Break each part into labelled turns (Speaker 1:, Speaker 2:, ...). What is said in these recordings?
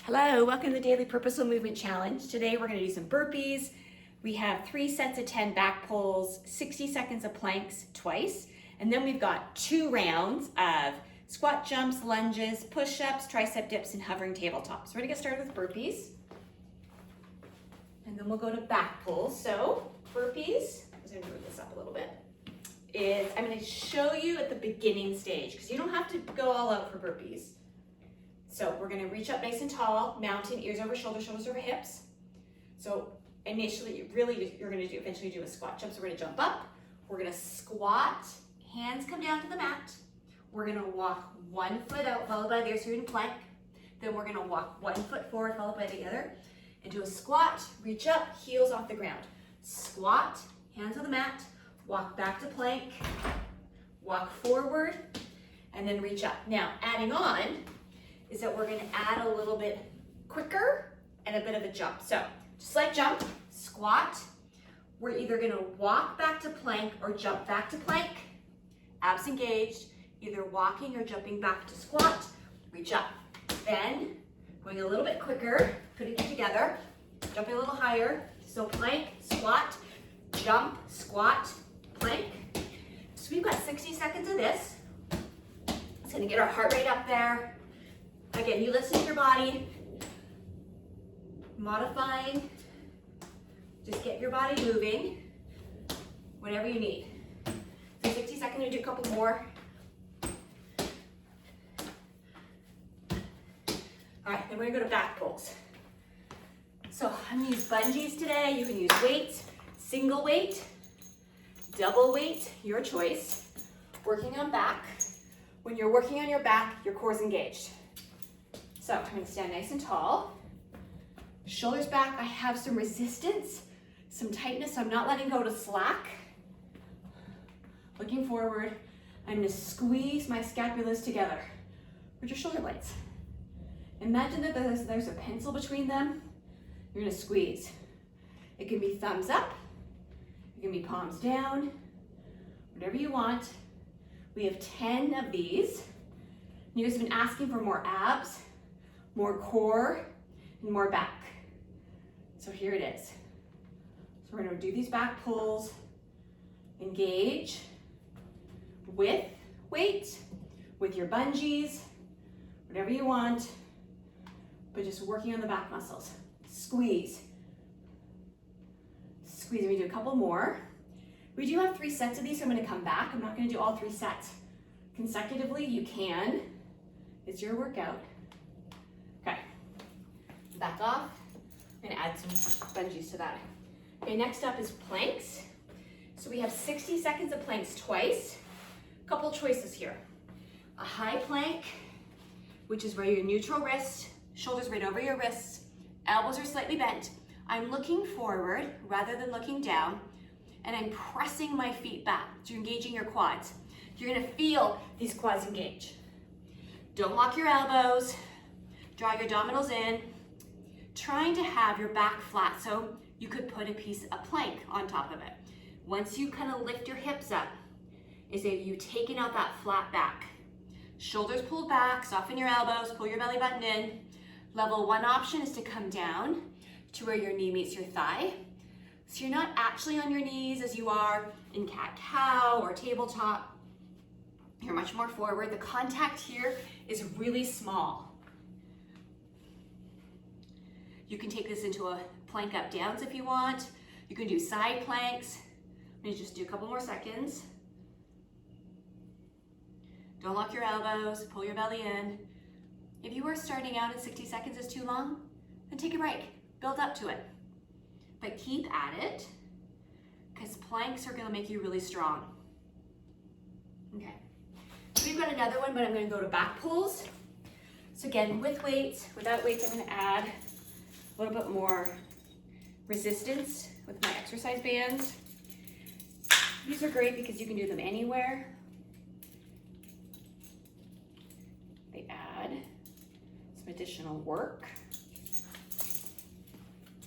Speaker 1: Hello, welcome to the Daily Purposeful Movement Challenge. Today we're going to do some burpees. We have 3 sets of 10 back pulls, 60 seconds of planks twice, and then we've got 2 rounds of squat jumps, lunges, push-ups, tricep dips, and hovering tabletops. We're going to get started with burpees, and then we'll go to back pulls. So burpees, I'm going to move this up a little bit, I'm going to show you at the beginning stage because you don't have to go all out for burpees. So we're gonna reach up nice and tall, mountain, ears over shoulders, shoulders over hips. So initially, really, you're gonna eventually do a squat jump. So we're gonna jump up, we're gonna squat, hands come down to the mat. We're gonna walk 1 foot out, followed by the other, so you're in plank. Then we're gonna walk 1 foot forward, followed by the other, and do a squat, reach up, heels off the ground. Squat, hands on the mat, walk back to plank, walk forward, and then reach up. Now, adding on, is that we're gonna add a little bit quicker and a bit of a jump. So just like jump, squat, we're either gonna walk back to plank or jump back to plank, abs engaged, either walking or jumping back to squat, reach up. Then going a little bit quicker, putting it together, jumping a little higher. So plank, squat, jump, squat, plank. So we've got 60 seconds of this. It's gonna get our heart rate up there. Again, you listen to your body, modifying, just get your body moving, whatever you need. So 60 seconds, we'll do a couple more. All right, then we're gonna go to back pulls. So I'm gonna use bungees today. You can use weights, single weight, double weight, your choice. Working on back. When you're working on your back, your core is engaged. So I'm gonna stand nice and tall. Shoulders back, I have some resistance, some tightness, so I'm not letting go to slack. Looking forward, I'm gonna squeeze my scapulas together with your shoulder blades. Imagine that there's a pencil between them. You're gonna squeeze. It can be thumbs up, it can be palms down, whatever you want. We have 10 of these. You guys have been asking for more abs, more core, and more back. So here it is. So we're gonna do these back pulls, engage with weight, with your bungees, whatever you want, but just working on the back muscles. Squeeze. Squeeze, we do a couple more. We do have 3 sets of these, so I'm gonna come back. I'm not gonna do all 3 sets consecutively. You can, it's your workout. Okay, back off. I'm gonna add some bungees to that. Okay, next up is planks. So we have 60 seconds of planks twice. Couple choices here. A high plank, which is where your neutral wrist, shoulders right over your wrists, elbows are slightly bent. I'm looking forward rather than looking down, and I'm pressing my feet back. So you're engaging your quads. You're gonna feel these quads engage. Don't lock your elbows. Draw your abdominals in, trying to have your back flat so you could put a plank on top of it. Once you kind of lift your hips up, is that you taking out that flat back. Shoulders pulled back, soften your elbows, pull your belly button in. Level 1 option is to come down to where your knee meets your thigh. So you're not actually on your knees as you are in cat-cow or tabletop. You're much more forward. The contact here is really small. You can take this into a plank up downs if you want. You can do side planks. I'm gonna just do a couple more seconds. Don't lock your elbows, pull your belly in. If you are starting out and 60 seconds is too long, then take a break, build up to it. But keep at it, because planks are gonna make you really strong. Okay, so we've got another one, but I'm gonna go to back pulls. So again, with weights, without weights, I'm gonna add a little bit more resistance with my exercise bands. These are great because you can do them anywhere. They add some additional work.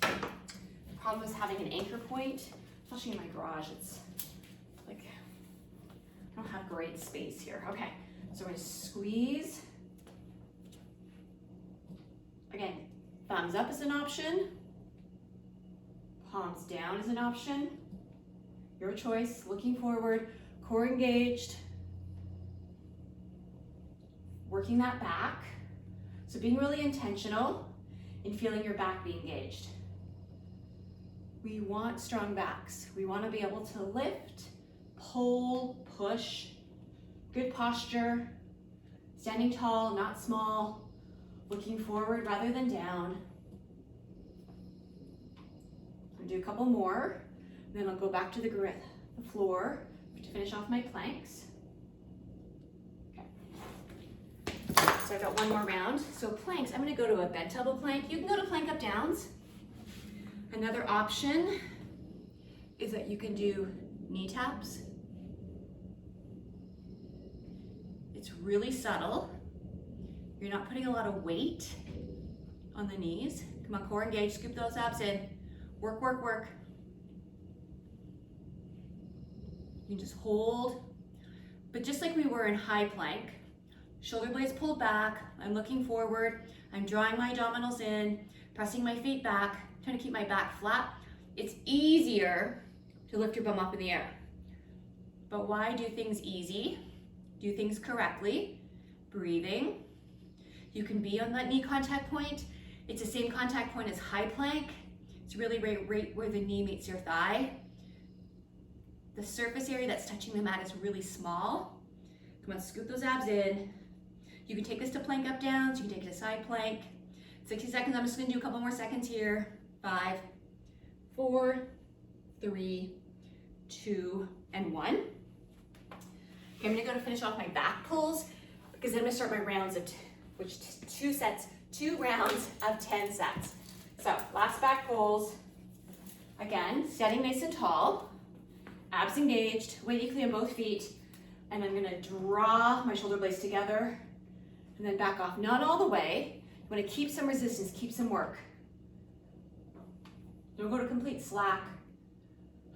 Speaker 1: The problem is having an anchor point, especially in my garage, it's like, I don't have great space here. Okay, so we're gonna squeeze Again, thumbs up is an option. Palms down is an option. Your choice, looking forward, core engaged. Working that back. So being really intentional in feeling your back be engaged. We want strong backs. We want to be able to lift, pull, push, good posture, standing tall, not small, looking forward rather than down. I'll do a couple more, then I'll go back to the floor to finish off my planks. So I've got one more round. So planks, I'm gonna go to a bent elbow plank. You can go to plank up downs. Another option is that you can do knee taps. It's really subtle. You're not putting a lot of weight on the knees. Come on, core engaged, scoop those abs in. Work, work, work. You can just hold, but just like we were in high plank, shoulder blades pulled back, I'm looking forward, I'm drawing my abdominals in, pressing my feet back, trying to keep my back flat. It's easier to lift your bum up in the air. But why do things easy? Do things correctly, breathing. You can be on that knee contact point. It's the same contact point as high plank. It's really right where the knee meets your thigh. The surface area that's touching the mat is really small. Come on, scoop those abs in. You can take this to plank up downs, you can take it to side plank. 60 seconds, I'm just gonna do a couple more seconds here. 5, 4, 3, 2, and 1. Okay, I'm gonna go to finish off my back pulls because then I'm gonna start my rounds of, two rounds of 10 sets. So last back pulls, again, standing nice and tall, abs engaged, weight equally on both feet, and I'm gonna draw my shoulder blades together and then back off, not all the way. I'm gonna keep some resistance, keep some work. Don't go to complete slack.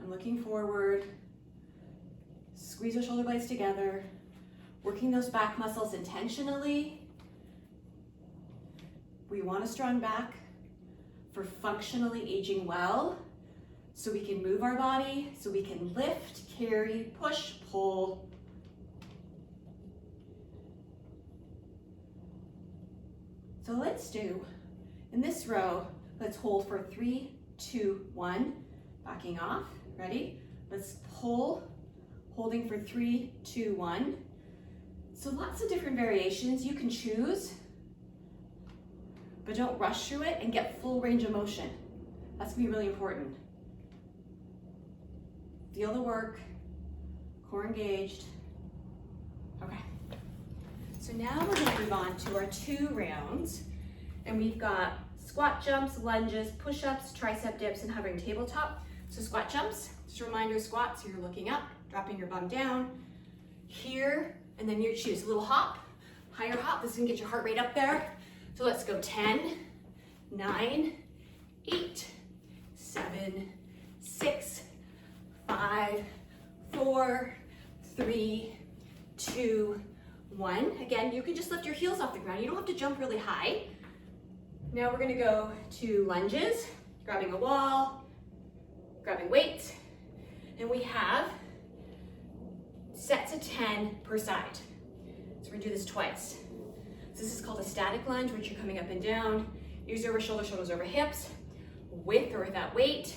Speaker 1: I'm looking forward. Squeeze your shoulder blades together, working those back muscles intentionally. We want a strong back for functionally aging well, so we can move our body, so we can lift, carry, push, pull. So let's do, in this row, let's hold for 3, 2, 1, backing off, ready? Let's pull, holding for 3, 2, 1. So lots of different variations you can choose, but don't rush through it and get full range of motion. That's gonna be really important. Feel the work, core engaged. Okay. So now we're gonna move on to our 2 rounds, and we've got squat jumps, lunges, push-ups, tricep dips, and hovering tabletop. So squat jumps, just a reminder, squat, so you're looking up, dropping your bum down, here, and then you choose a little hop, higher hop. This is gonna get your heart rate up there. So let's go 10, 9, 8, 7, 6, 5, 4, 3, 2, 1. Again, you can just lift your heels off the ground. You don't have to jump really high. Now we're gonna go to lunges, grabbing a wall, grabbing weights, and we have sets of 10 per side. So we're gonna do this twice. So this is called a static lunge, which you're coming up and down, ears over shoulder, shoulders over hips, with or without weight.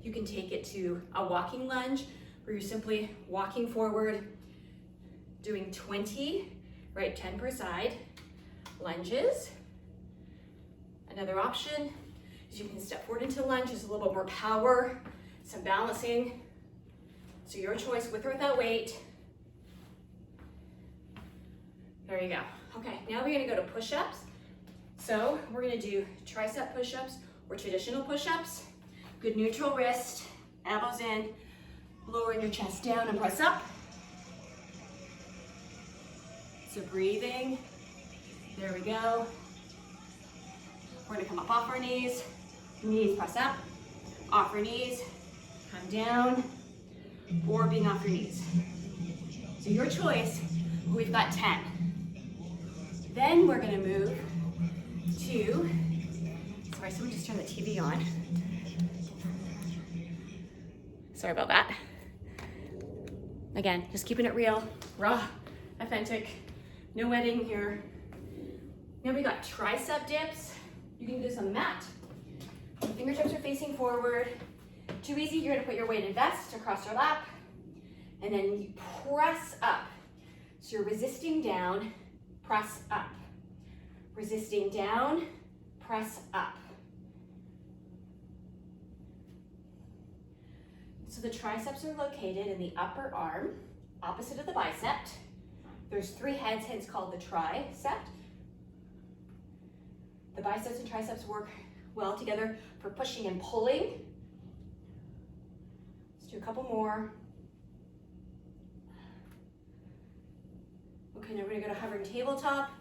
Speaker 1: You can take it to a walking lunge, where you're simply walking forward, doing 20, right, 10 per side, lunges. Another option is you can step forward into lunge, just a little bit more power, some balancing. So your choice, with or without weight. There you go. Okay, now we're gonna go to push-ups. So we're gonna do tricep push-ups or traditional push-ups. Good neutral wrist, elbows in, lowering your chest down and press up. So breathing, there we go. We're gonna come up off our knees press up, off our knees, come down, or being off your knees. So your choice, we've got 10. Then we're gonna move to, sorry, someone just turned the TV on. Sorry about that. Again, just keeping it real, raw, authentic, no editing here. Now we got tricep dips. You can do this on the mat. Fingertips are facing forward. Too easy, you're gonna put your weighted vest across your lap, and then you press up. So you're resisting down, press up. Resisting down, press up. So the triceps are located in the upper arm, opposite of the bicep. There's 3 heads, hence called the tricep. The biceps and triceps work well together for pushing and pulling. Let's do a couple more. Okay, now we're gonna go to hovering tabletop.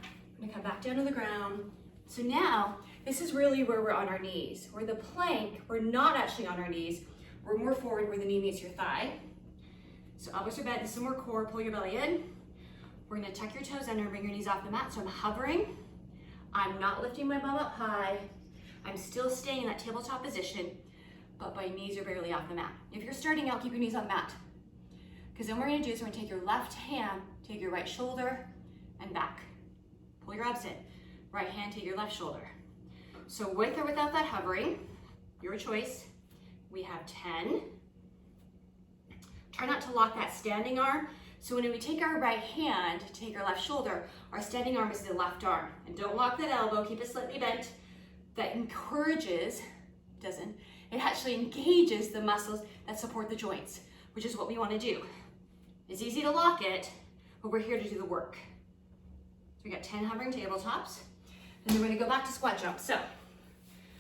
Speaker 1: I'm gonna come back down to the ground. So now, this is really where we're on our knees. Where the plank, we're not actually on our knees. We're more forward where the knee meets your thigh. So elbows are bent, this is more core, pull your belly in. We're gonna tuck your toes under and bring your knees off the mat. So I'm hovering. I'm not lifting my bum up high. I'm still staying in that tabletop position, but my knees are barely off the mat. If you're starting out, keep your knees on the mat. Because then what we're gonna do is we're gonna take your left hand, take your right shoulder, and back. Pull your abs in. Right hand, take your left shoulder. So with or without that hovering, your choice. We have 10. Try not to lock that standing arm. So when we take our right hand to take our left shoulder, our standing arm is the left arm. And don't lock that elbow, keep it slightly bent. That encourages, doesn't, it actually engages the muscles that support the joints, which is what we want to do. It's easy to lock it, but we're here to do the work. So we got 10 hovering tabletops. And then we're gonna go back to squat jumps. So,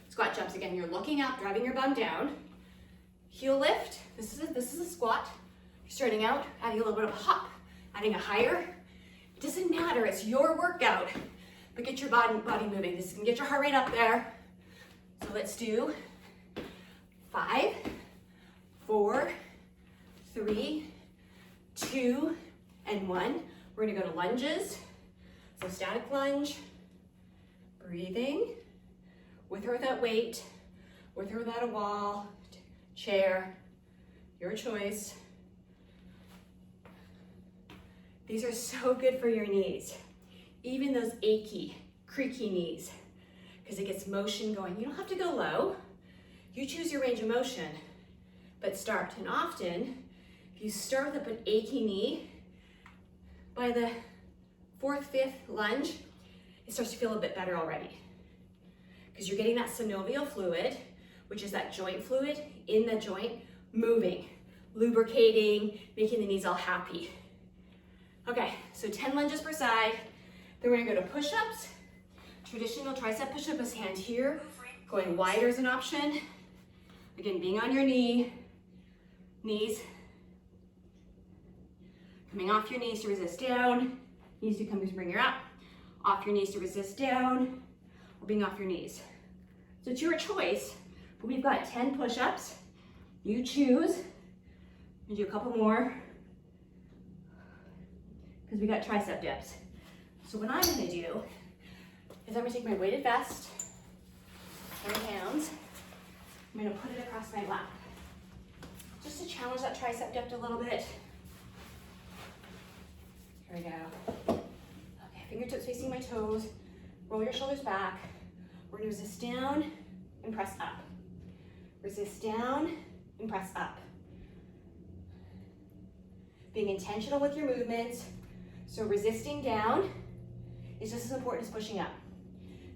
Speaker 1: squat jumps, again, you're looking up, driving your bum down. Heel lift, this is a squat. You're starting out, adding a little bit of a hop, adding a higher. It doesn't matter, it's your workout, but get your body moving. This is gonna get your heart rate up there. So let's do 5, 4, 3, 2, and 1. We're gonna go to lunges. So static lunge, breathing, with or without weight, with or without a wall, chair, your choice. These are so good for your knees, even those achy, creaky knees, because it gets motion going. You don't have to go low. You choose your range of motion, but start. And often, if you start with an achy knee, by the 4th, 5th lunge, it starts to feel a bit better already. Because you're getting that synovial fluid, which is that joint fluid in the joint, moving, lubricating, making the knees all happy. Okay, so 10 lunges per side. Then we're gonna go to push-ups. Traditional tricep push-up is hand here. Going wider is an option. Again, being on your knees. Coming off your knees to resist down. Knees to come to bring you up. Off your knees to resist down. Or being off your knees. So it's your choice. But we've got 10 push-ups. You choose. And do a couple more. Because we got tricep dips. So what I'm gonna do is I'm gonna take my weighted vest, right hands, I'm gonna put it across my lap. Just to challenge that tricep dip a little bit. Here we go. Okay, fingertips facing my toes. Roll your shoulders back. We're gonna resist down and press up. Resist down and press up. Being intentional with your movements. So resisting down is just as important as pushing up.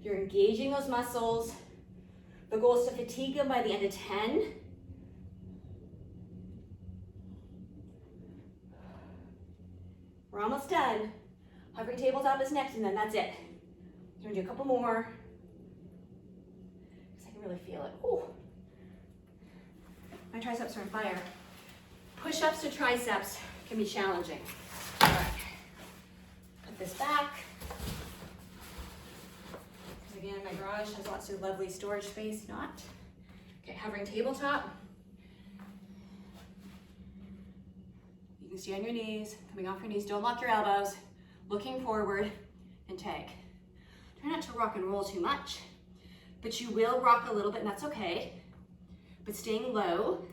Speaker 1: You're engaging those muscles. The goal is to fatigue them by the end of 10. We're almost done. Hovering tabletop is next, and then that's it. I'm gonna do a couple more. Because I can really feel it. Ooh. My triceps are on fire. Push-ups to triceps can be challenging. All right. Put this back. Because again, my garage has lots of lovely storage space, not. Okay, hovering tabletop. You can stay on your knees, coming off your knees. Don't lock your elbows. Looking forward. and tag. Try not to rock and roll too much, but you will rock a little bit, and that's okay. But staying low.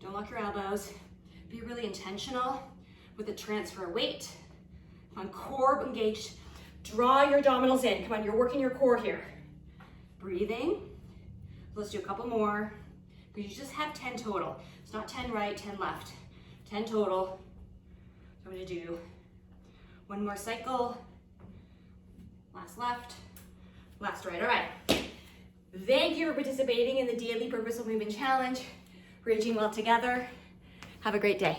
Speaker 1: Don't lock your elbows. Be really intentional with the transfer of weight. Come on, core engaged. Draw your abdominals in. Come on, you're working your core here. Breathing. Let's do a couple more. Because you just have 10 total. It's not 10 right, 10 left. 10 total. So I'm gonna do one more cycle. Last left, last right. All right. Thank you for participating in the Daily Purposeful Movement Challenge. We're aging well together. Have a great day.